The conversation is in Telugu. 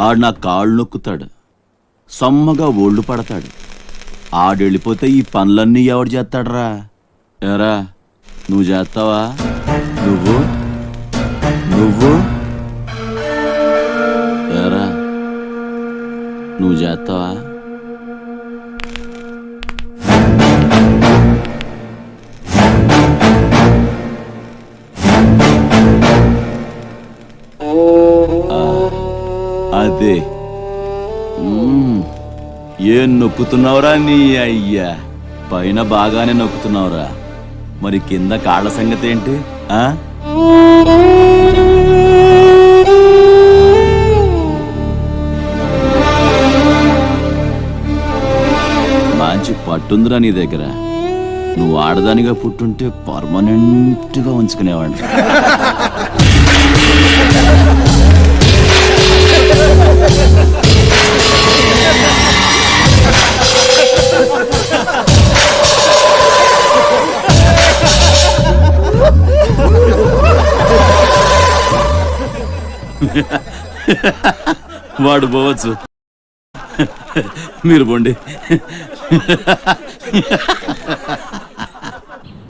ఆడు నా కాళ్ళు నొక్కుతాడు, సమ్మగా ఒళ్ళు పడతాడు. ఆడెళ్ళిపోతే ఈ పనులన్నీ ఎవడు చేస్తాడరా? ఎరా నువ్వు చేస్తావా? నువ్వు నువ్వు ఎరా నువ్వు చేస్తావా? అదే ఏం నొక్కుతున్నావురా నీ అయ్యా? పైన బాగానే నొక్కుతున్నావురా, మరి కింద కాళ్ళ సంగతి ఏంటి? మంచి పట్టుందిరా నీ దగ్గర. నువ్వు ఆడదానిగా పుట్టుంటే పర్మనెంట్గా ఉంచుకునేవాడిని. వాడు పోవచ్చు, మీరు పోండి.